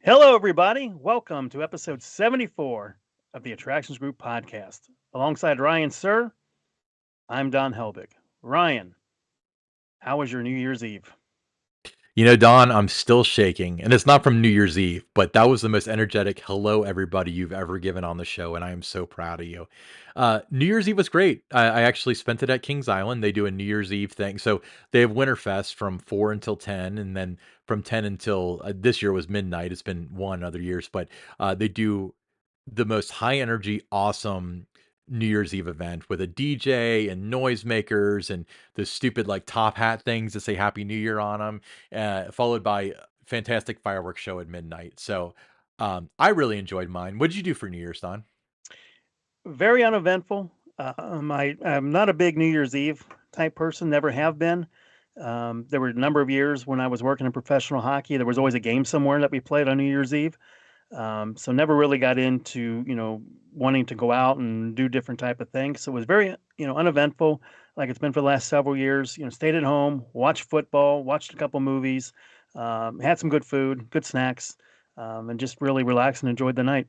Hello, everybody. Welcome to episode 74 of the Attractions Group podcast. Alongside Ryan Sir, I'm Don Helbig. Ryan, how was your New Year's Eve? Don, I'm still shaking, and it's not from New Year's Eve, but that was the most energetic "hello, everybody" you've ever given on the show, and I am so proud of you. New Year's Eve was great. I actually spent it at Kings Island. They do a New Year's Eve thing, so they have Winterfest from 4 until 10, and then from 10 until this year was midnight. It's been one other years, but they do the most high energy, awesome New Year's Eve event with a DJ and noisemakers and the stupid like top hat things that say Happy New Year on them, followed by a fantastic fireworks show at midnight. So I really enjoyed mine. What did you do for New Year's, Don? Very uneventful. I'm not a big New Year's Eve type person, never have been. There were a number of years when I was working in professional hockey, there was always a game somewhere that we played on New Year's Eve. So never really got into, wanting to go out and do different type of things. So it was very, uneventful, like it's been for the last several years. Stayed at home, watched football, watched a couple movies, had some good food, good snacks, and just really relaxed and enjoyed the night.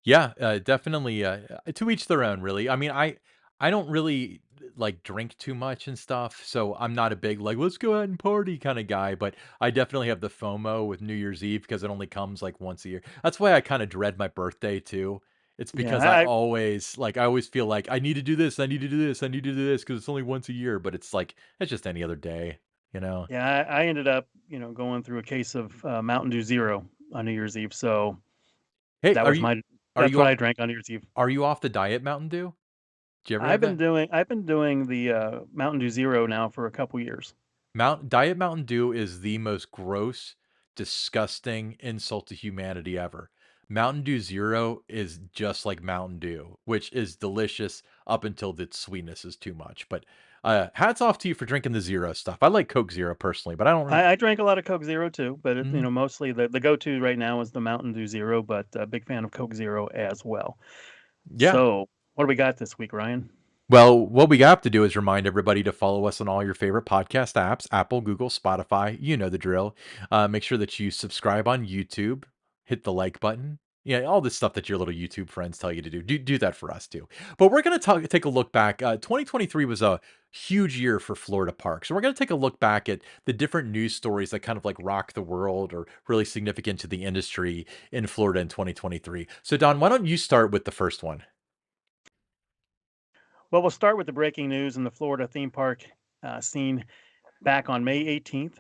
Yeah, definitely. To each their own, really. I mean, I don't really like drink too much and stuff, so I'm not a big like let's go out and party kind of guy. But I definitely have the FOMO with New Year's Eve because it only comes like once a year. That's why I kind of dread my birthday too. It's Yeah, because I always feel like I need to do this, I need to do this, I need to do this because it's only once a year. But it's like it's just any other day, you know. yeah, I ended up, going through a case of Mountain Dew Zero on New Year's Eve. So Hey, that was my are that's you what off I drank on New Year's Eve. are you off the diet Mountain Dew? Do you ever have that? I've been doing the Mountain Dew Zero now for a couple years. Diet Mountain Dew is the most gross, disgusting insult to humanity ever. Mountain Dew Zero is just like Mountain Dew, which is delicious up until the sweetness is too much. But hats off to you for drinking the Zero stuff. I like Coke Zero personally, but I don't. I drank a lot of Coke Zero too, but Mm, mostly the go-to right now is the Mountain Dew Zero, but a big fan of Coke Zero as well. yeah. So, what do we got this week, Ryan? Well, what we have to do is remind everybody to follow us on all your favorite podcast apps Apple, Google, Spotify. You know the drill. Make sure that you subscribe on YouTube, hit the like button. Yeah, all this stuff that your little YouTube friends tell you to do. Do that for us too. But we're going to take a look back. 2023 was a huge year for Florida parks. So we're going to take a look back at the different news stories that kind of like rock the world or really significant to the industry in Florida in 2023. So, Don, why don't you start with the first one? Well, we'll start with the breaking news in the Florida theme park scene back on May 18th.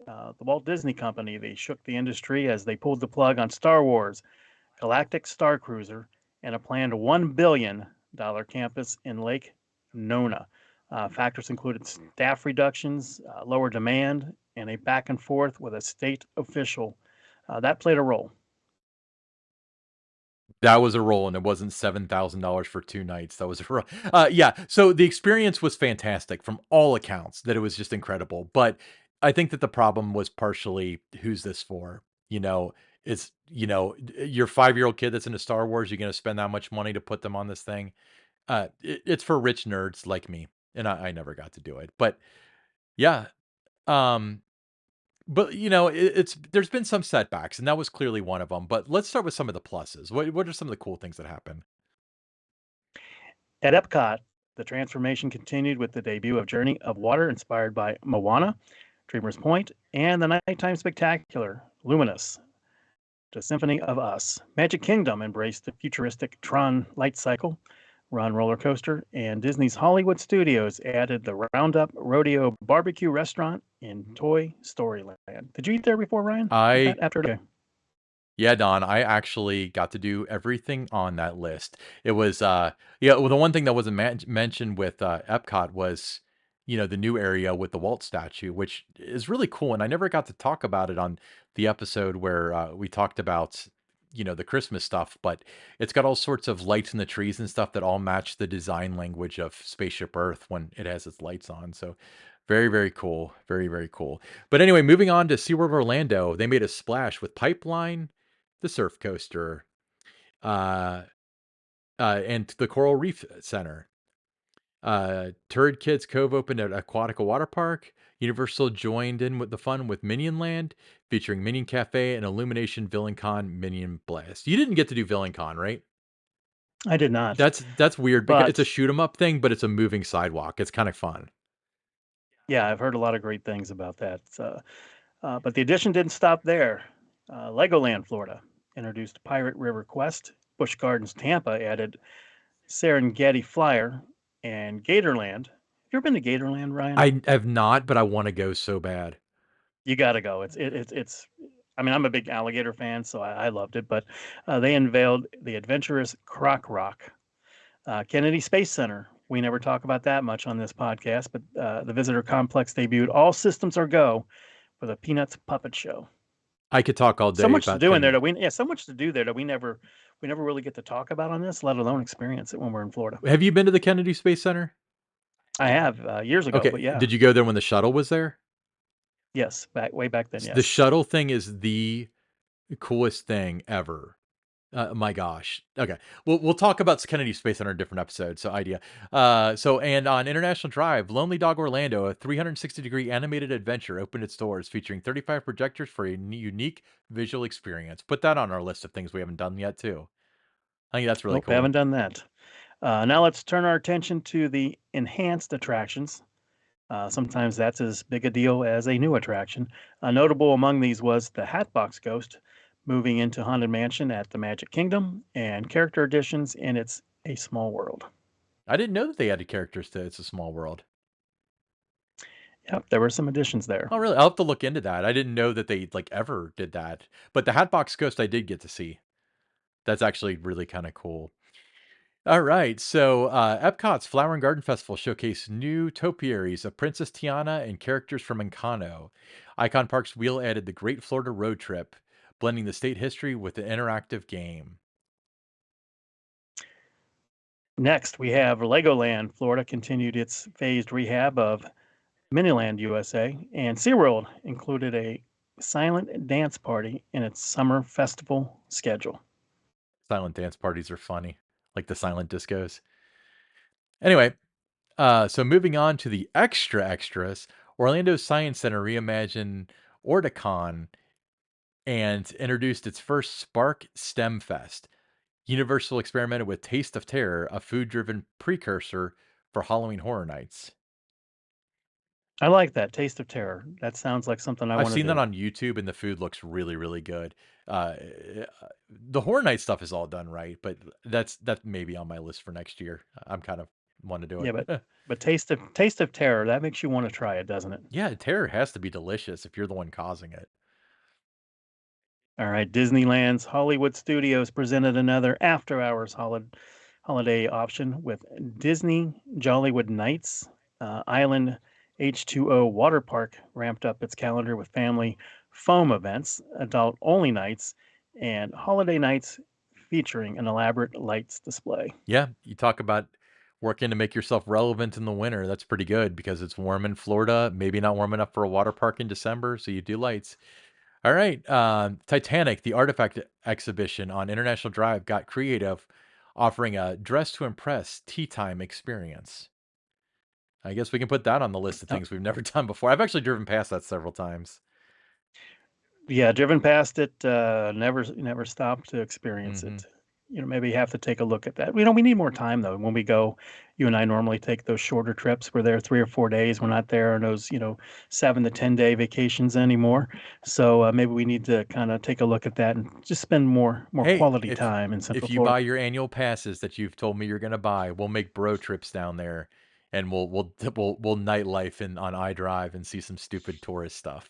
The Walt Disney Company, they shook the industry as they pulled the plug on Star Wars, Galactic Star Cruiser, and a planned $1 billion campus in Lake Nona. Factors included staff reductions, lower demand, and a back and forth with a state official. That played a role. That was a roll, and it wasn't $7,000 for 2 nights. That was a roll. Yeah, so the experience was fantastic from all accounts, that it was just incredible, but I think that the problem was partially, who's this for? You know, it's your five-year-old kid that's into Star Wars, you're gonna spend that much money to put them on this thing? It's for rich nerds like me, and I never got to do it, but yeah, um but, it's there's been some setbacks, and that was clearly one of them. But let's start with some of the pluses. What are some of the cool things that happened? At Epcot, the transformation continued with the debut of Journey of Water, inspired by Moana, Dreamer's Point, and the nighttime spectacular, Luminous, the Symphony of Us. Magic Kingdom embraced the futuristic Tron light cycle, Run roller coaster, and Disney's Hollywood Studios added the Roundup Rodeo Barbecue Restaurant in Toy Story Land. Did you eat there before, Ryan? Or I that after? Okay. Yeah, Don, I actually got to do everything on that list. It was, yeah, well, the one thing that wasn't mentioned with Epcot was, the new area with the Walt statue, which is really cool. And I never got to talk about it on the episode where we talked about, the Christmas stuff, but it's got all sorts of lights in the trees and stuff that all match the design language of Spaceship Earth when it has its lights on. So very, very cool. Very, very cool. But anyway, moving on to SeaWorld Orlando, they made a splash with Pipeline, the Surf Coaster, uh, and the Coral Reef Center. Turd Kids Cove opened at Aquatica Water Park. Universal joined in with the fun with Minion Land, featuring Minion Cafe and Illumination Villain Con Minion Blast. You didn't get to do Villain Con, right? I did not, That's weird because it's a but shoot 'em up thing, but it's a moving sidewalk. It's kind of fun. yeah, I've heard a lot of great things about that. But the addition didn't stop there. Legoland, Florida, introduced Pirate River Quest. Busch Gardens, Tampa, added Serengeti Flyer, and Gatorland. Have you ever been to Gatorland, Ryan? I have not, but I want to go so bad. You got to go. It's. I mean, I'm a big alligator fan, so I loved it. But they unveiled the adventurous Croc Rock. Kennedy Space Center. We never talk about that much on this podcast, but the visitor complex debuted All Systems Are Go with a Peanuts puppet show. I could talk all So day much to about do in there Kennedy. that so much to do there that we never really get to talk about on this, let alone experience it when we're in Florida. Have you been to the Kennedy Space Center? I have years ago, Okay. but yeah, Did you go there when the shuttle was there? yes, back way back then, The yes. shuttle thing is the coolest thing ever. My gosh. Okay. We'll talk about Kennedy Space Center in a different episode. So idea. And on International Drive, Lonely Dog Orlando, a 360-degree animated adventure, opened its doors, featuring 35 projectors for a unique visual experience. Put that on our list of things we haven't done yet too. I think that's really Nope, cool. haven't done that. Now let's turn our attention to the enhanced attractions. Sometimes that's as big a deal as a new attraction. Notable among these was the Hatbox Ghost moving into Haunted Mansion at the Magic Kingdom and character additions in It's a Small World. I didn't know that they added characters to It's a Small World. Yep, there were some additions there. Oh, really? I'll have to look into that. I didn't know that they like ever did that. But the Hatbox Ghost I did get to see. That's actually really kind of cool. All right. So, Epcot's Flower and Garden Festival showcased new topiaries of Princess Tiana and characters from Encanto. Icon Park's wheel added the Great Florida Road Trip, blending the state history with the interactive game. Next, we have Legoland. Florida continued its phased rehab of Miniland USA, and SeaWorld included a silent dance party in its summer festival schedule. Silent dance parties are funny, like the silent discos. Anyway, so moving on to the extra extras, Orlando Science Center reimagined Orticon and introduced its first Spark STEM Fest. Universal experimented with Taste of Terror, a food-driven precursor for Halloween Horror Nights. I like that Taste of Terror. That sounds like something I I've want to seen that do. on YouTube, and the food looks really, really good. The Horror Night stuff is all done right, but that's maybe on my list for next year. I'm kind of want to do Yeah, it. but Taste of Terror, that makes you want to try it, doesn't it? Yeah, terror has to be delicious if you're the one causing it. All right, Disneyland's Hollywood Studios presented another after-hours holiday option with Disney Jollywood Nights. Island H2O Water Park ramped up its calendar with family foam events, adult-only nights, and holiday nights featuring an elaborate lights display. Yeah, you talk about working to make yourself relevant in the winter. That's pretty good because it's warm in Florida. Maybe not warm enough for a water park in December, so you do lights. All right. Titanic, the artifact exhibition on International Drive, got creative, offering a dress to impress tea time experience. I guess we can put that on the list of Uh, things we've never done before. I've actually driven past that several times. Yeah, driven past it, never stopped to experience Hmm. it. Maybe have to take a look at that. We need more time though. When we go, you and I normally take those shorter trips. We're there 3 or 4 days. We're not there on those, 7 to 10 day vacations anymore. So maybe we need to kind of take a look at that and just spend more Hey, quality time in if Central you buy Florida. your annual passes that you've told me you're going to buy, we'll make bro trips down there, and we'll nightlife in on iDrive and see some stupid tourist stuff.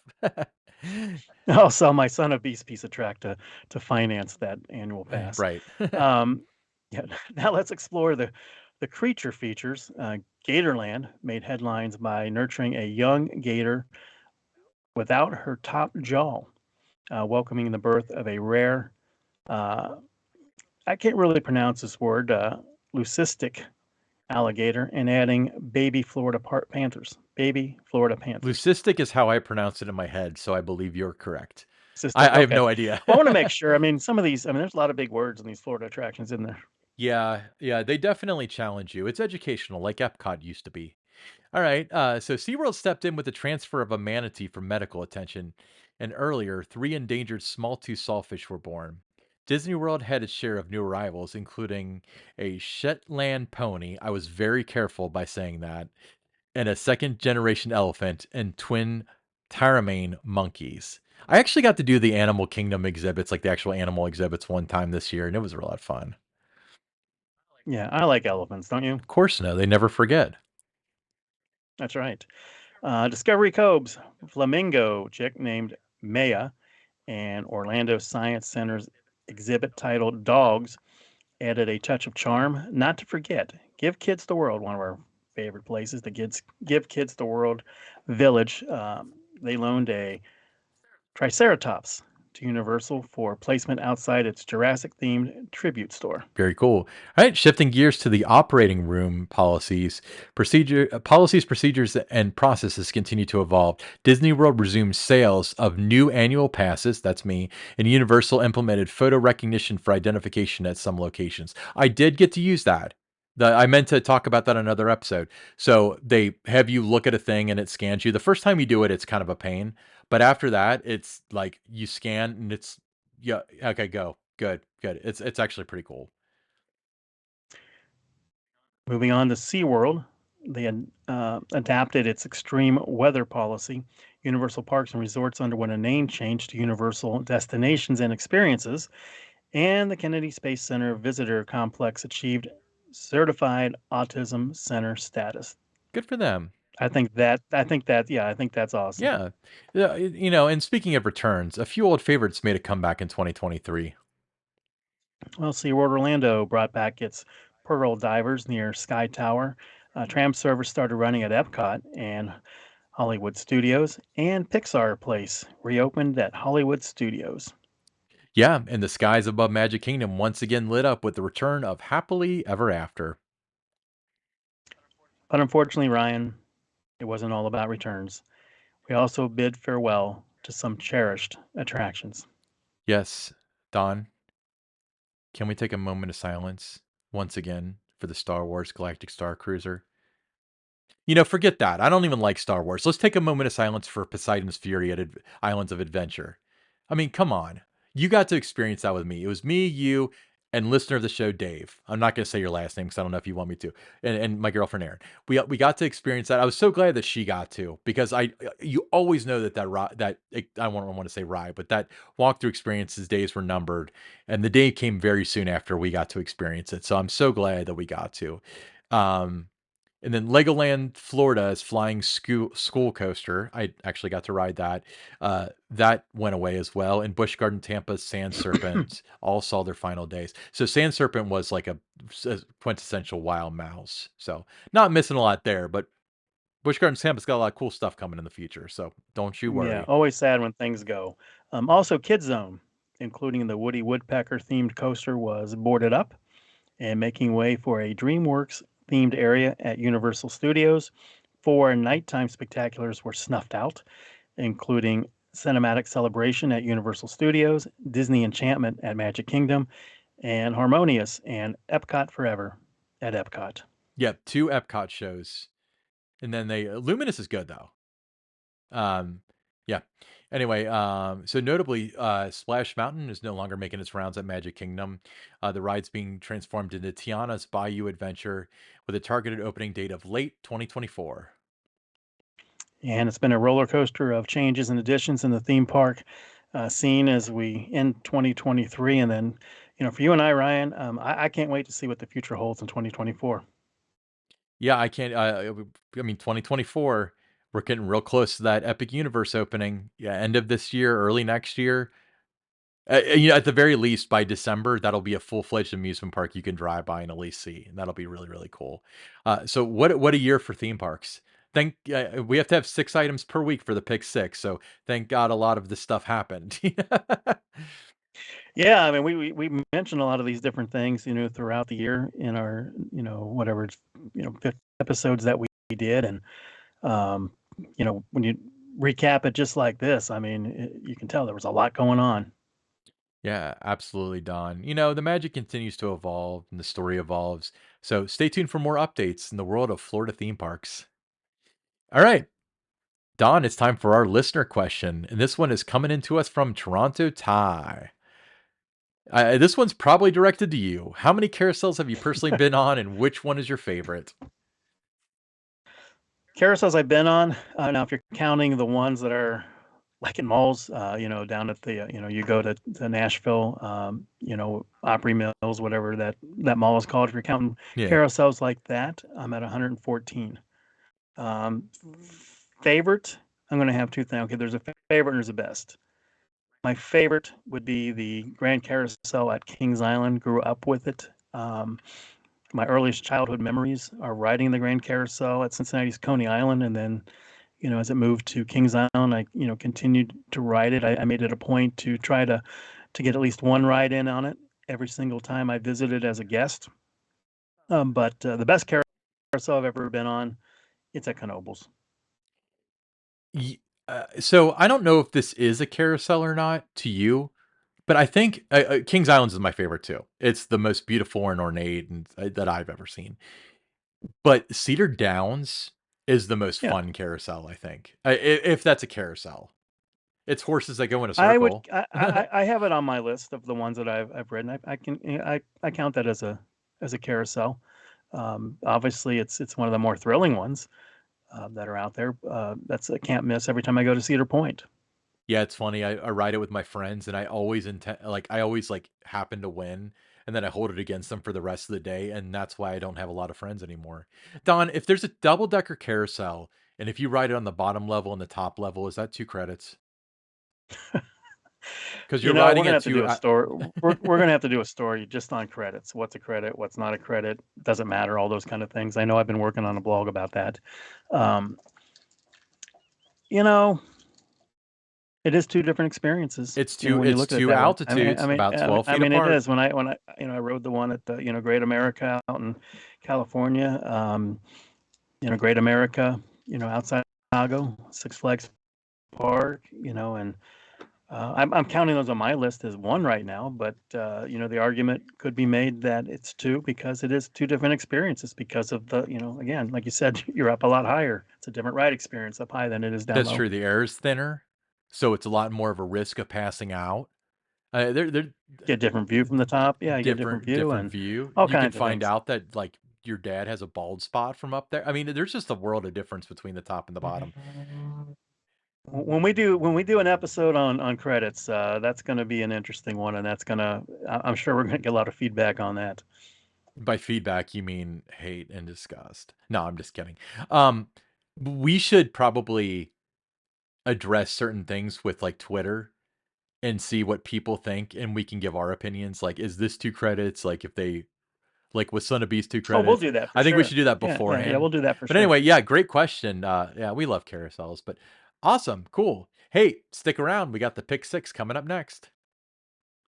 I'll sell my son a piece of track to finance that annual pass. Right. Um, yeah. Now let's explore the creature features. Gatorland made headlines by nurturing a young gator without her top jaw, welcoming the birth of a rare. Uh, I can't really pronounce this word. Leucistic alligator, and adding baby Florida panthers. Baby Florida panthers. Leucistic is how I pronounce it in my head, so I believe you're correct. Cystic. I have Okay. no idea. Well, I want to make sure. I mean, some of these. I mean, there's a lot of big words in these Florida attractions in there. Yeah, they definitely challenge you. It's educational, like Epcot used to be. All right. So SeaWorld stepped in with the transfer of a manatee for medical attention, and earlier, three endangered small-tooth sawfish were born. Disney World had its share of new arrivals, including a Shetland pony. I was very careful by saying that, and a second generation elephant and twin ptarmigan monkeys. I actually got to do the Animal Kingdom exhibits, like the actual animal exhibits, one time this year, and it was a lot of fun. Yeah, I like elephants, don't you? Of course, no, they never forget. That's right. Discovery Cove's flamingo chick named Maya and Orlando Science Center's exhibit titled Dogs added a touch of charm. Not to forget, Give Kids the World, one of our favorite places, the kids Give Kids the World Village. They loaned a Triceratops to Universal for placement outside its Jurassic themed tribute store. Very cool. All right, shifting gears to the operating room policies, procedures, and processes continue to evolve. Disney World resumed sales of new annual passes. That's me. And Universal implemented photo recognition for identification at some locations. I did get to use that. I meant to talk about that in another episode. So they have you look at a thing and it scans you. The first time you do it, it's kind of a pain, but after that, it's like you scan and it's yeah. Okay, go. Good, good. It's actually pretty cool. Moving on to SeaWorld, they adapted its extreme weather policy. Universal Parks and Resorts underwent a name change to Universal Destinations and Experiences, and the Kennedy Space Center Visitor Complex achieved certified autism center status. Good for them. I think that's awesome. Yeah. Yeah, and speaking of returns, a few old favorites made a comeback in 2023. Well, SeaWorld Orlando brought back its Pearl Divers near Sky Tower. Tram service started running at Epcot and Hollywood Studios, and Pixar Place reopened at Hollywood Studios. Yeah, and the skies above Magic Kingdom once again lit up with the return of Happily Ever After. But unfortunately, Ryan, it wasn't all about returns. We also bid farewell to some cherished attractions. Yes, Don, can we take a moment of silence once again for the Star Wars Galactic Star Cruiser? Forget that. I don't even like Star Wars. Let's take a moment of silence for Poseidon's Fury at Islands of Adventure. I mean, come on. You got to experience that with me. It was me, you, and listener of the show, Dave. I'm not going to say your last name because I don't know if you want me to, and my girlfriend Erin. We got to experience that. I was so glad that she got to because you always know I don't want to say ride, but that walkthrough experiences days were numbered, and the day came very soon after we got to experience it. So I'm so glad that we got to. Um, and then Legoland Florida's Flying School Coaster, I actually got to ride that. That went away as well. And Busch Garden Tampa's Sand Serpent all saw their final days. So Sand Serpent was like a quintessential wild mouse. So not missing a lot there, but Busch Garden Tampa's got a lot of cool stuff coming in the future. So don't you Yeah, worry. always sad when things go. Also, Kid Zone, including the Woody Woodpecker themed coaster, was boarded up and making way for a DreamWorks themed area at Universal Studios. Four nighttime spectaculars were snuffed out, including Cinematic Celebration at Universal Studios, Disney Enchantment at Magic Kingdom, and Harmonious and Epcot Forever at Epcot. Yep, two Epcot shows. And then Luminous is good though. Um, yeah. Anyway, so notably, Splash Mountain is no longer making its rounds at Magic Kingdom. The ride's being transformed into Tiana's Bayou Adventure with a targeted opening date of late 2024. And it's been a roller coaster of changes and additions in the theme park scene as we end 2023. And then, for you and I, Ryan, I can't wait to see what the future holds in 2024. Yeah, I can't. I mean, 2024. We're getting real close to that Epic Universe opening. Yeah, end of this year, early next year. At the very least, by December, that'll be a full-fledged amusement park you can drive by and at least see, and that'll be really, really cool. So what a year for theme parks. We have to have 6 items per week for the Pick 6, so thank God a lot of this stuff happened. Yeah, I mean, we mentioned a lot of these different things, throughout the year in our, whatever, 50 episodes that we did. And, um, when you recap it just like this, I mean, you can tell there was a lot going on. Yeah, absolutely, Don. The magic continues to evolve and the story evolves, so stay tuned for more updates in the world of Florida theme parks. All right, Don, it's time for our listener question, and this one is coming into us from Toronto Ty. This one's probably directed to you. How many carousels have you personally been on, and which one is your favorite? Carousels I've been on. Now, if you're counting the ones that are like in malls, down at the, you go to Nashville, Opry Mills, whatever that mall is called. If you're counting Yeah. carousels like that, I'm at 114. Um, Favorite, I'm going to have two things. Okay, there's a favorite and there's a best. My favorite would be the Grand Carousel at Kings Island. Grew up with it. My earliest childhood memories are riding the Grand Carousel at Cincinnati's Coney Island, and then, as it moved to Kings Island, I continued to ride it. I made it a point to try to get at least one ride in on it every single time I visited as a guest. But the best carousel I've ever been on, it's at Knoebels. So I don't know if this is a carousel or not to you, but I think Kings Islands is my favorite too. It's the most beautiful and ornate and, that I've ever seen. But Cedar Downs is the most Yeah, fun carousel, I think. If that's a carousel, it's horses that go in a I would. circle. I have it on my list of the ones that I've ridden. I can I count that as a carousel. Obviously, it's one of the more thrilling ones that are out there. That's a can't miss every time I go to Cedar Point. Yeah, it's funny. I ride it with my friends, and I always like happen to win, and then I hold it against them for the rest of the day, and that's why I don't have a lot of friends anymore. Don, if there's a double decker carousel, and if you ride it on the bottom level and the top level, is that 2 credits? Because you're We're riding gonna at have to do two. a story. We're gonna have to do a story just on credits. What's a credit? What's not a credit? Doesn't matter. All those kind of things. I know I've been working on a blog about that. Um, you know, it is two different experiences. It's two. When you It's look at it two that way. I mean, I altitudes, mean, about I mean, 12 I feet mean, it apart. is. When I I rode the one at the Great America out in California. Great America. Outside Chicago, Six Flags Park. And I'm counting those on my list as one right now, but the argument could be made that it's two because it is two different experiences because of the, again, like you said, you're up a lot higher. It's a different ride experience up high than it is down That's low. true. The air is thinner, so it's a lot more of a risk of passing out. They're Get a different view from the top. Yeah, you get a different view different and view. all You could kinds of find things. out that, like, your dad has a bald spot from up there. I mean, there's just a world of difference between the top and the bottom. When we do an episode on credits, that's going to be an interesting one, and I'm sure we're going to get a lot of feedback on that. By feedback, you mean hate and disgust. No, I'm just kidding. Um, we should probably address certain things with, like, Twitter and see what people think, and we can give our opinions. Like, is this 2 credits? Like, if they like, with Son of Beast 2 Oh, we'll credits? do that for I think we sure. should do that Yeah, yeah, yeah. beforehand. We'll do that for But sure. anyway, yeah, great question. Yeah, we love carousels, but awesome, cool. Hey, stick around. We got the pick six coming up next.